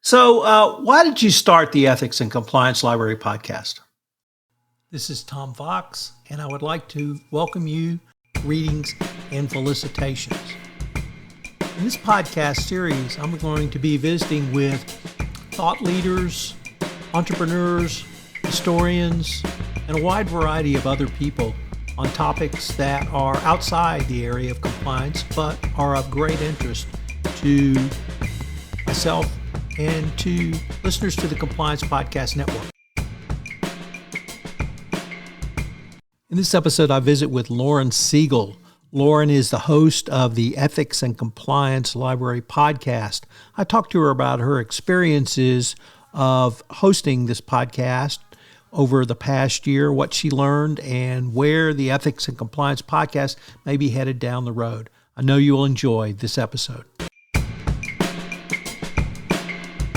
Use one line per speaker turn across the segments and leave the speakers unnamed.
Why did you start the Ethics and Compliance Library podcast? This is Tom Fox, and I would like to welcome you to Readings and Felicitations. In this podcast series, I'm going to be visiting with thought leaders, entrepreneurs, historians, and a wide variety of other people on topics that are outside the area of compliance, but are of great interest to myself and to listeners to the Compliance Podcast Network. In this episode, I visit with Lauren Seigel. Lauren is the host of the Ethics and Compliance Library podcast. I talked to her about her experiences of hosting this podcast over the past year, what she learned, and where the Ethics and Compliance podcast may be headed down the road. I know you will enjoy this episode.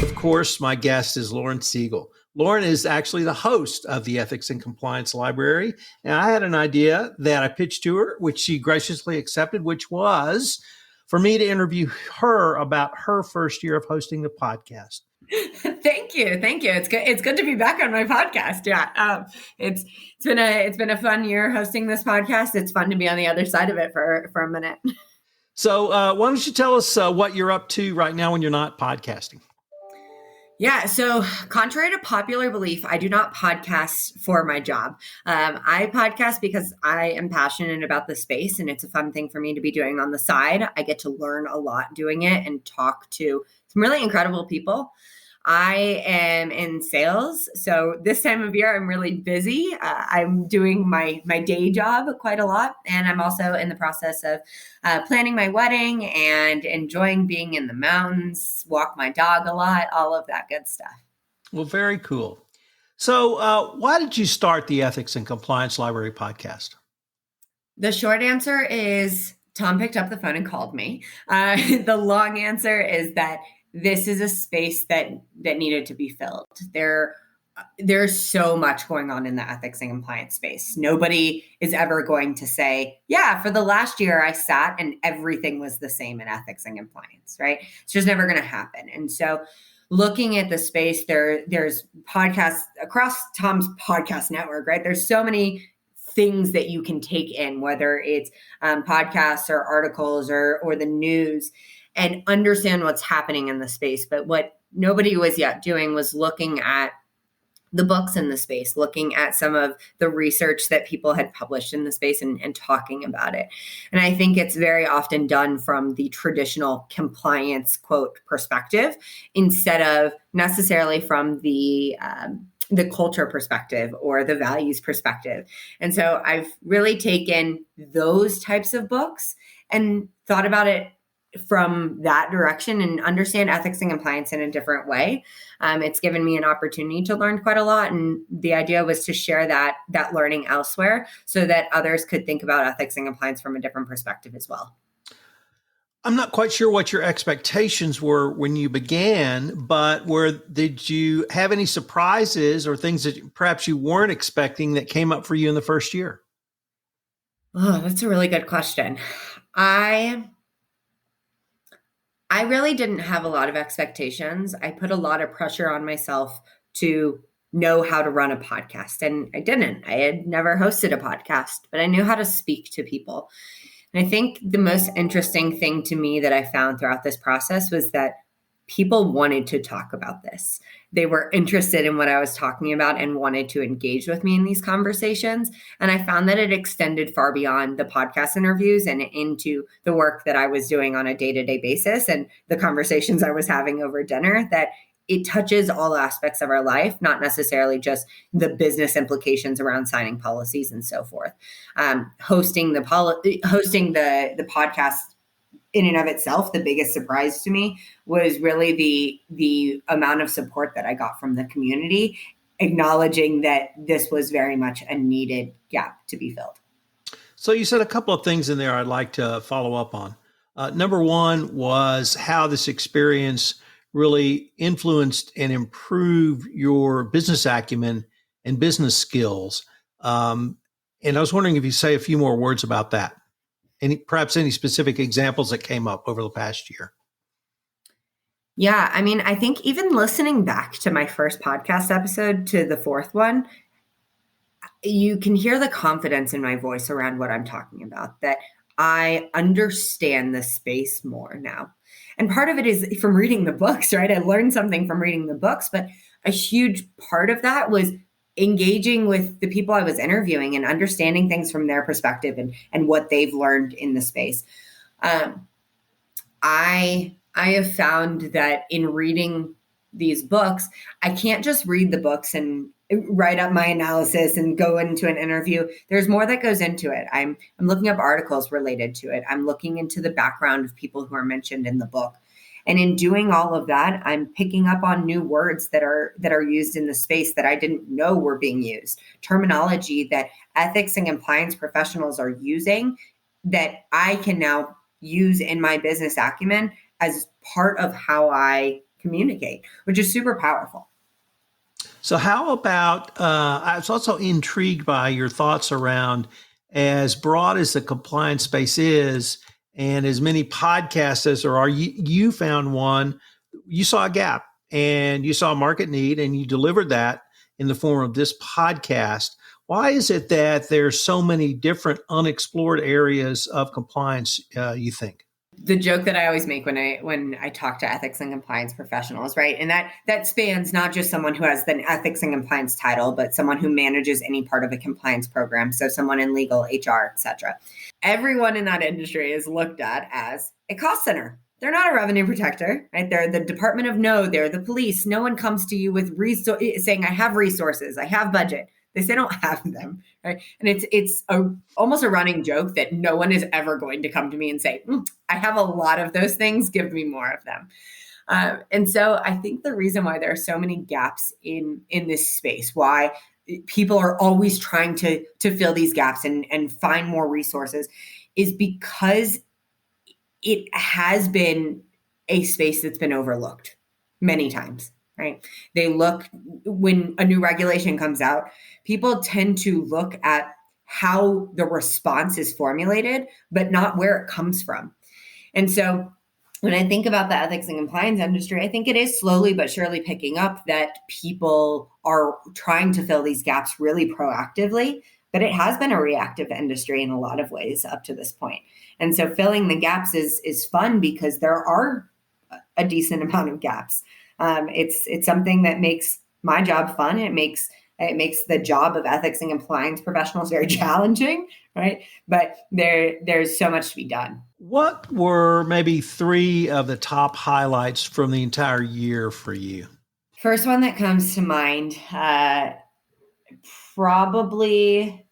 Of course, my guest is Lauren Seigel. Lauren is actually the host of the Ethics and Compliance Library, and I had an idea that I pitched to her, which she graciously accepted, which was for me to interview her about her first year of hosting the podcast.
Thank you. It's good to be back on my podcast. Yeah, it's been a fun year hosting this podcast. It's fun to be on the other side of it for a minute.
So, why don't you tell us what you're up to right now when you're not podcasting?
Yeah. So contrary to popular belief, I do not podcast for my job. I podcast because I am passionate about the space and it's a fun thing for me to be doing on the side. I get to learn a lot doing it and talk to some really incredible people. I am in sales. So this time of year, I'm really busy. I'm doing my day job quite a lot. And I'm also in the process of planning my wedding and enjoying being in the mountains, walk my dog a lot, all of that good stuff.
Well, very cool. So why did you start the Ethics and Compliance Library podcast?
The short answer is Tom picked up the phone and called me. The long answer is that this is a space that needed to be filled. There's so much going on in the ethics and compliance space. Nobody is ever going to say, yeah, for the last year I sat and everything was the same in ethics and compliance, right? It's just never going to happen. And so looking at the space, there's podcasts across Tom's podcast network, right? There's so many things that you can take in, whether it's podcasts or articles or the news, and understand what's happening in the space. But what nobody was yet doing was looking at the books in the space, looking at some of the research that people had published in the space and talking about it. And I think it's very often done from the traditional compliance quote perspective instead of necessarily from the culture perspective or the values perspective. And so I've really taken those types of books and thought about it from that direction and understand ethics and compliance in a different way. It's given me an opportunity to learn quite a lot. And the idea was to share that learning elsewhere so that others could think about ethics and compliance from a different perspective as well.
I'm not quite sure what your expectations were when you began, but did you have any surprises or things that perhaps you weren't expecting that came up for you in the first year?
Oh, that's a really good question. I really didn't have a lot of expectations. I put a lot of pressure on myself to know how to run a podcast, and I didn't. I had never hosted a podcast, but I knew how to speak to people. And I think the most interesting thing to me that I found throughout this process was that people wanted to talk about this. They were interested in what I was talking about and wanted to engage with me in these conversations. And I found that it extended far beyond the podcast interviews and into the work that I was doing on a day-to-day basis and the conversations I was having over dinner, that it touches all aspects of our life, not necessarily just the business implications around signing policies and so forth. Hosting the podcast in and of itself, the biggest surprise to me was really the amount of support that I got from the community, acknowledging that this was very much a needed gap to be filled.
So you said a couple of things in there I'd like to follow up on. Number one was how this experience really influenced and improved your business acumen and business skills. And I was wondering if you say a few more words about that. Perhaps any specific examples that came up over the past year?
Yeah, I mean, I think even listening back to my first podcast episode to the fourth one, you can hear the confidence in my voice around what I'm talking about, that I understand the space more now. And part of it is from reading the books, right? I learned something from reading the books, but a huge part of that was engaging with the people I was interviewing and understanding things from their perspective and what they've learned in the space. Um, I have found that in reading these books, I can't just read the books and write up my analysis and go into an interview. There's more that goes into it. I'm looking up articles related to it. I'm looking into the background of people who are mentioned in the book. And in doing all of that, I'm picking up on new words that are used in the space that I didn't know were being used. Terminology that ethics and compliance professionals are using that I can now use in my business acumen as part of how I communicate, which is super powerful.
So, how about? I was also intrigued by your thoughts around as broad as the compliance space is, and as many podcasts as there are. You found one, you saw a gap, and you saw a market need, and you delivered that in the form of this podcast. Why is it that there's so many different unexplored areas of compliance? You think?
The joke that I always make when I talk to ethics and compliance professionals, right? And that spans not just someone who has the ethics and compliance title, but someone who manages any part of a compliance program. So someone in legal, HR, etc. Everyone in that industry is looked at as a cost center. They're not a revenue protector, right? They're the Department of No, they're the police. No one comes to you with saying, I have resources, I have budget. They say don't have them, right? And it's almost a running joke that no one is ever going to come to me and say, I have a lot of those things, give me more of them. And so I think the reason why there are so many gaps in this space, why people are always trying to fill these gaps and find more resources, is because it has been a space that's been overlooked many times, right? They look, when a new regulation comes out, people tend to look at how the response is formulated, but not where it comes from. And so when I think about the ethics and compliance industry, I think it is slowly but surely picking up that people are trying to fill these gaps really proactively, but it has been a reactive industry in a lot of ways up to this point. And so filling the gaps is fun because there are a decent amount of gaps. It's something that makes my job fun. It makes the job of ethics and compliance professionals very challenging, right? But there's so much to be done.
What were maybe three of the top highlights from the entire year for you?
First one that comes to mind, probably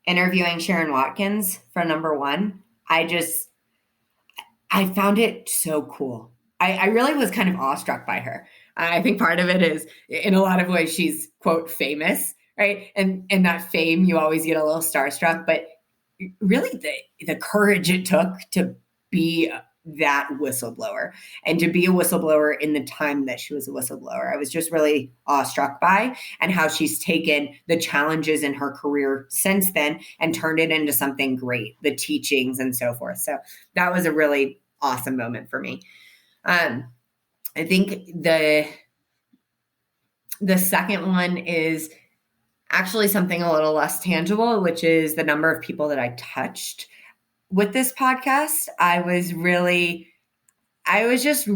interviewing Sharon Watkins for number one. I found it so cool. I really was kind of awestruck by her. I think part of it is, in a lot of ways, she's, quote, famous, right? And that fame, you always get a little starstruck, but really the courage it took to be that whistleblower and to be a whistleblower in the time that she was a whistleblower. I was just really awestruck by, and how she's taken the challenges in her career since then and turned it into something great, the teachings and so forth. So that was a really awesome moment for me. I think the second one is actually something a little less tangible, which is the number of people that I touched with this podcast. I was just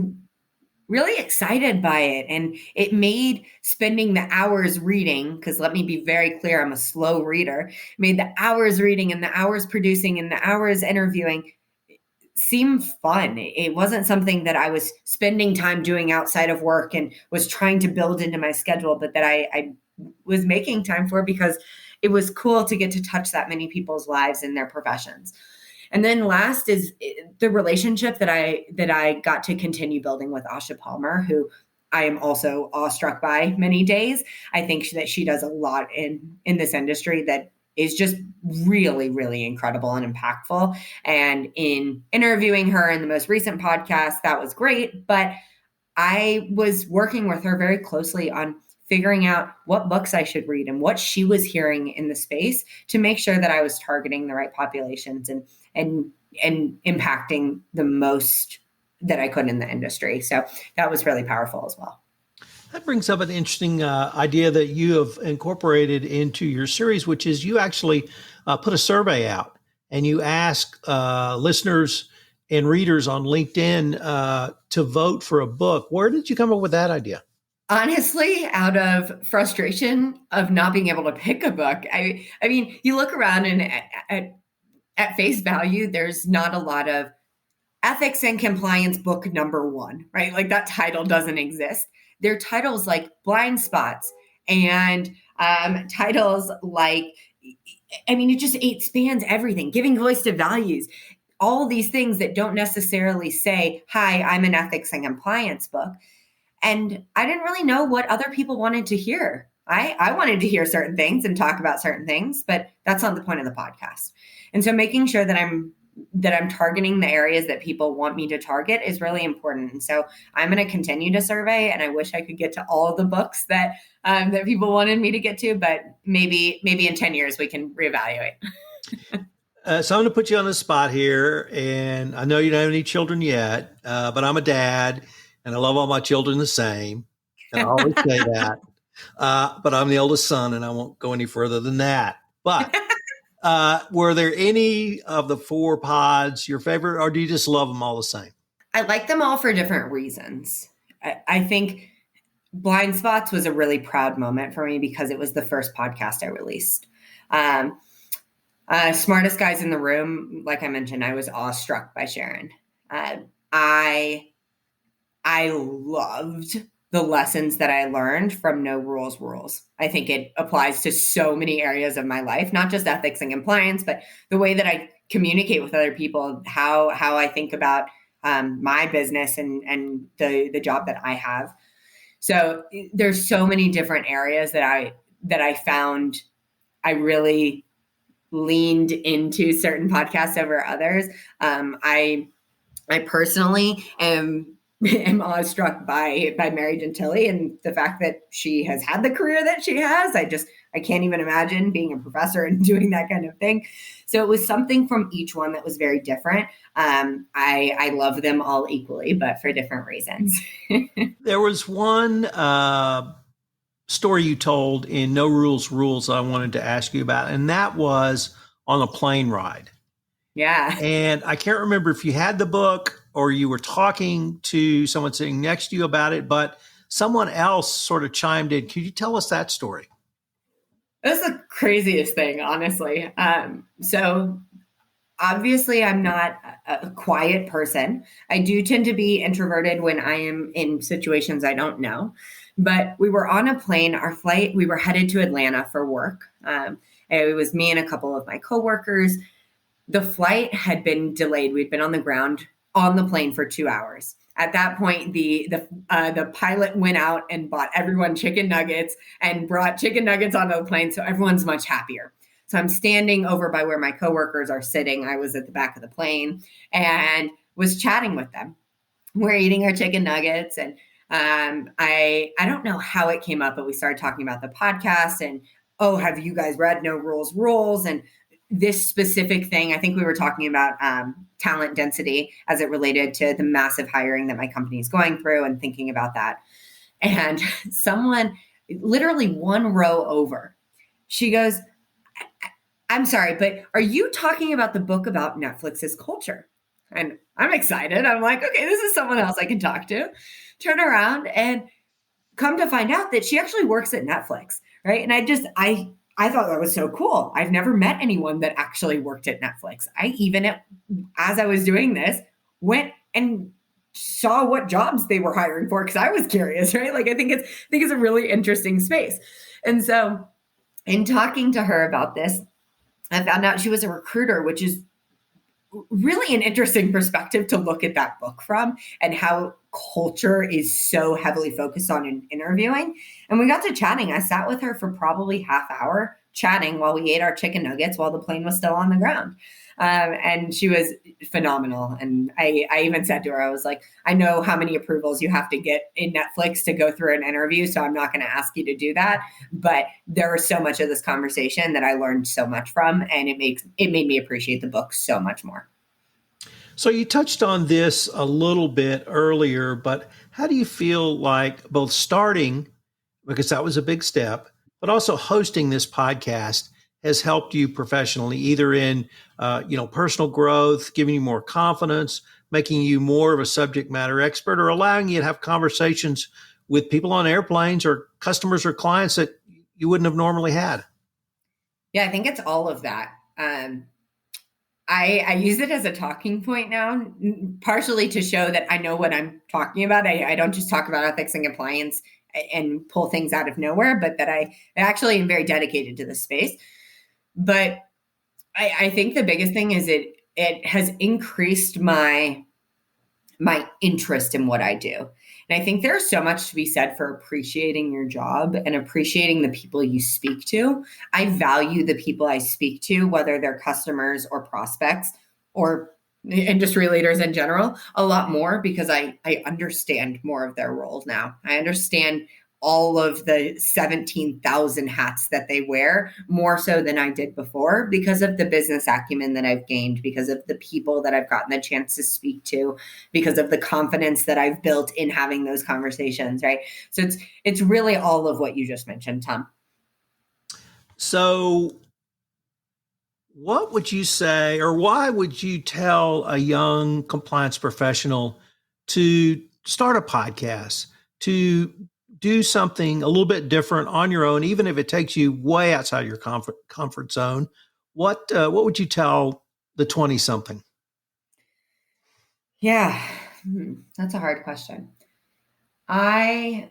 really excited by it. And it made spending the hours reading, because let me be very clear, I'm a slow reader, made the hours reading and the hours producing and the hours interviewing seem fun. It wasn't something that I was spending time doing outside of work and was trying to build into my schedule, but that I was making time for, because it was cool to get to touch that many people's lives and their professions. And then last is the relationship that I got to continue building with Asha Palmer, who I am also awestruck by many days. I think that she does a lot in this industry that is just really, really incredible and impactful. And in interviewing her in the most recent podcast, that was great. But I was working with her very closely on figuring out what books I should read and what she was hearing in the space to make sure that I was targeting the right populations and impacting the most that I could in the industry. So that was really powerful as well.
That brings up an interesting idea that you have incorporated into your series, which is you actually put a survey out and you ask listeners and readers on LinkedIn to vote for a book. Where did you come up with that idea?
Honestly, out of frustration of not being able to pick a book. I mean, you look around and at face value, there's not a lot of ethics and compliance book number one, right? Like that title doesn't exist. There are titles like blind spots and titles like, I mean, it spans everything, giving voice to values, all these things that don't necessarily say, hi, I'm an ethics and compliance book. And I didn't really know what other people wanted to hear. I wanted to hear certain things and talk about certain things, but that's not the point of the podcast. And so making sure that I'm targeting the areas that people want me to target is really important. And so I'm going to continue to survey, and I wish I could get to all of the books that that people wanted me to get to, but maybe in 10 years we can reevaluate.
So I'm going to put you on the spot here, and I know you don't have any children yet, but I'm a dad, and I love all my children the same, and I always say that. But I'm the oldest son, and I won't go any further than that. But were there any of the 4 pods your favorite, or do you just love them all the same?
I like them all for different reasons. I think Blind Spots was a really proud moment for me because it was the first podcast I released. Smartest Guys in the Room, like I mentioned, I was awestruck by Sharon. I loved the lessons that I learned from No Rules Rules. I think it applies to so many areas of my life, not just ethics and compliance, but the way that I communicate with other people, how I think about my business and the job that I have. So there's so many different areas that I found I really leaned into certain podcasts over others. I personally am awestruck by Mary Gentili and the fact that she has had the career that she has. I can't even imagine being a professor and doing that kind of thing. So it was something from each one that was very different. I love them all equally, but for different reasons.
There was one story you told in No Rules Rules I wanted to ask you about, and that was on a plane ride.
Yeah.
And I can't remember if you had the book or you were talking to someone sitting next to you about it, but someone else sort of chimed in. Could you tell us that story?
That's the craziest thing, honestly. So obviously I'm not a quiet person. I do tend to be introverted when I am in situations I don't know. But we were on a plane, our flight, we were headed to Atlanta for work. It was me and a couple of my coworkers. The flight had been delayed. We'd been on the ground on the plane for 2 hours. At that point, the pilot went out and bought everyone chicken nuggets and brought chicken nuggets onto the plane, so everyone's much happier. So I'm standing over by where my coworkers are sitting. I was at the back of the plane and was chatting with them. We're eating our chicken nuggets, and I don't know how it came up, but we started talking about the podcast and, oh, have you guys read No Rules Rules? And this specific thing, I think we were talking about talent density as it related to the massive hiring that my company is going through and thinking about that. And someone literally one row over, she goes, I'm sorry, but are you talking about the book about Netflix's culture? And I'm excited. I'm like, okay, this is someone else I can talk to. Turn around and come to find out that she actually works at Netflix, right? And I thought that was so cool. I've never met anyone that actually worked at Netflix. I even, as I was doing this, went and saw what jobs they were hiring for because I was curious, right? Like I think it's a really interesting space. And so in talking to her about this, I found out she was a recruiter, which is really an interesting perspective to look at that book from and how culture is so heavily focused on in interviewing. And we got to chatting. I sat with her for probably half hour chatting while we ate our chicken nuggets while the plane was still on the ground. And she was phenomenal. And I even said to her, I was like, I know how many approvals you have to get in Netflix to go through an interview, so I'm not going to ask you to do that. But there was so much of this conversation that I learned so much from, and it made me appreciate the book so much more.
So you touched on this a little bit earlier, but how do you feel like both starting, because that was a big step, but also hosting this podcast has helped you professionally, either in personal growth, giving you more confidence, making you more of a subject matter expert, or allowing you to have conversations with people on airplanes or customers or clients that you wouldn't have normally had?
Yeah, I think it's all of that. I use it as a talking point now, partially to show that I know what I'm talking about. I don't just talk about ethics and compliance and pull things out of nowhere, but that I actually am very dedicated to this space. But I think the biggest thing is it has increased my interest in what I do. And I think there's so much to be said for appreciating your job and appreciating the people you speak to. I value the people I speak to, whether they're customers or prospects or industry leaders in general, a lot more because I understand more of their roles now. I understand all of the 17,000 hats that they wear more so than I did before because of the business acumen that I've gained, because of the people that I've gotten the chance to speak to, because of the confidence that I've built in having those conversations, right? So it's really all of what you just mentioned, Tom.
So what would you say, or why would you tell a young compliance professional to start a podcast, to do something a little bit different on your own, even if it takes you way outside your comfort zone? What would you tell the 20-something?
Yeah, that's a hard question. I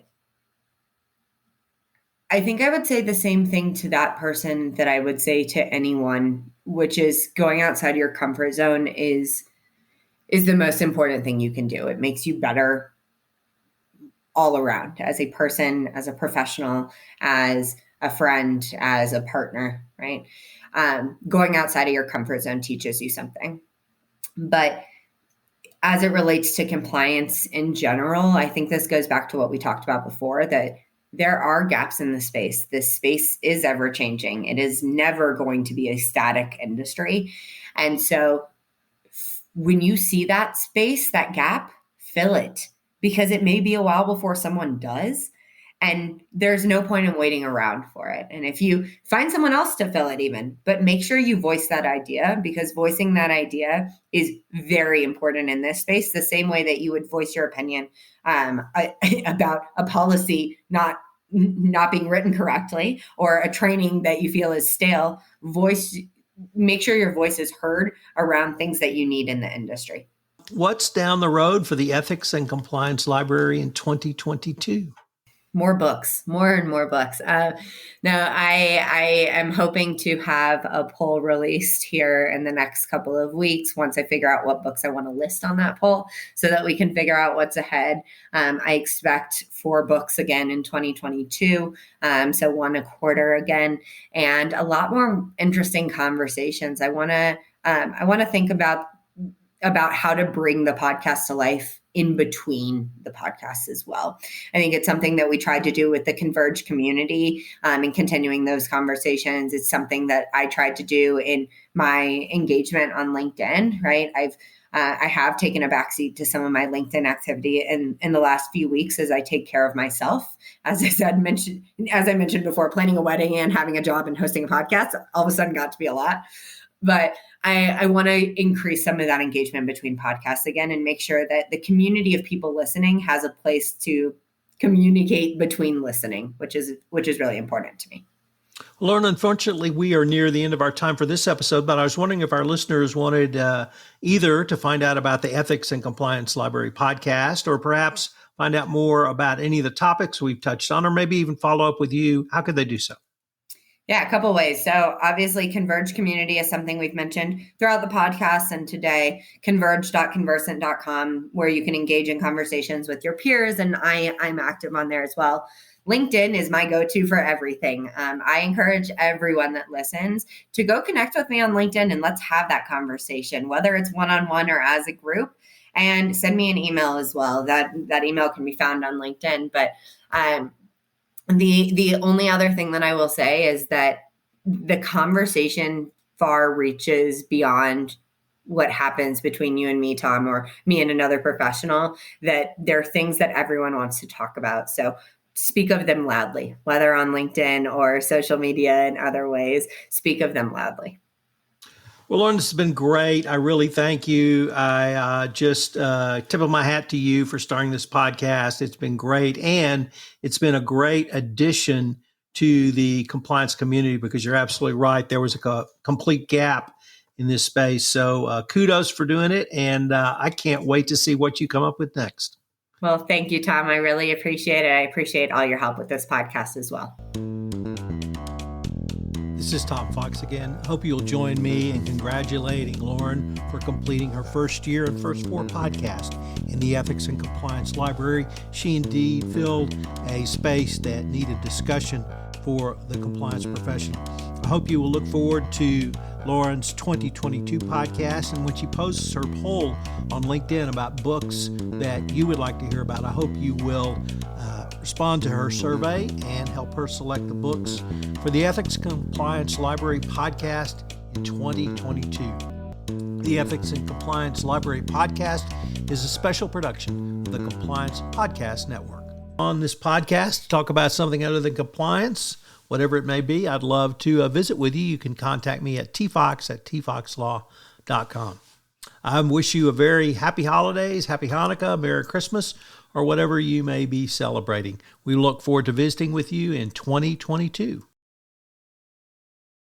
think I would say the same thing to that person that I would say to anyone, which is going outside your comfort zone is the most important thing you can do. It makes you better all around as a person, as a professional, as a friend, as a partner, right? Going outside of your comfort zone teaches you something. But as it relates to compliance in general, I think this goes back to what we talked about before, that there are gaps in the space. This space is ever changing. It is never going to be a static industry. And so when you see that space, that gap, fill it, because it may be a while before someone does. And there's no point in waiting around for it. And if you find someone else to fill it, even, but make sure you voice that idea, because voicing that idea is very important in this space, the same way that you would voice your opinion about a policy not being written correctly or a training that you feel is stale. Make sure your voice is heard around things that you need in the industry.
What's down the road for the Ethics and Compliance Library in 2022?
More books, more and more books. Now, I am hoping to have a poll released here in the next couple of weeks once I figure out what books I want to list on that poll so that we can figure out what's ahead. I expect 4 books again in 2022, so 1 a quarter again, and a lot more interesting conversations. I want to think about how to bring the podcast to life in between the podcasts as well. I think it's something that we tried to do with the Converge community and continuing those conversations. It's something that I tried to do in my engagement on LinkedIn, right? I have taken a backseat to some of my LinkedIn activity in the last few weeks as I take care of myself. As I mentioned before, planning a wedding and having a job and hosting a podcast all of a sudden got to be a lot. But I want to increase some of that engagement between podcasts again and make sure that the community of people listening has a place to communicate between listening, which is really important to me.
Well, Lauren, unfortunately, we are near the end of our time for this episode, but I was wondering if our listeners wanted either to find out about the Ethics and Compliance Library podcast, or perhaps find out more about any of the topics we've touched on, or maybe even follow up with you. How could they do so?
Yeah, a couple of ways. So obviously Converge community is something we've mentioned throughout the podcast and today, converge.conversant.com, where you can engage in conversations with your peers. And I'm active on there as well. LinkedIn is my go-to for everything. I encourage everyone that listens to go connect with me on LinkedIn and let's have that conversation, whether it's one-on-one or as a group, and send me an email as well. That email can be found on LinkedIn. But the only other thing that I will say is that the conversation far reaches beyond what happens between you and me, Tom, or me and another professional, that there are things that everyone wants to talk about. So speak of them loudly, whether on LinkedIn or social media and other ways, speak of them loudly.
Well, Lauren, this has been great. I really thank you. I just tip of my hat to you for starting this podcast. It's been great. And it's been a great addition to the compliance community, because you're absolutely right. There was a complete gap in this space. So kudos for doing it. And I can't wait to see what you come up with next.
Well, thank you, Tom. I really appreciate it. I appreciate all your help with this podcast as well.
This is Tom Fox again. Hope you'll join me in congratulating Lauren for completing her first year and first 4 podcasts in the Ethics and Compliance Library. She indeed filled a space that needed discussion for the compliance professional. I hope you will look forward to Lauren's 2022 podcast, and when she posts her poll on LinkedIn about books that you would like to hear about, I hope you will respond to her survey and help her select the books for the Ethics and Compliance Library podcast in 2022. The Ethics and Compliance Library podcast is a special production of the Compliance Podcast Network. On this podcast, to talk about something other than compliance, whatever it may be, I'd love to visit with you. You can contact me at tfox@tfoxlaw.com. I wish you a very happy holidays, happy Hanukkah, Merry Christmas, or whatever you may be celebrating. We look forward to visiting with you in 2022.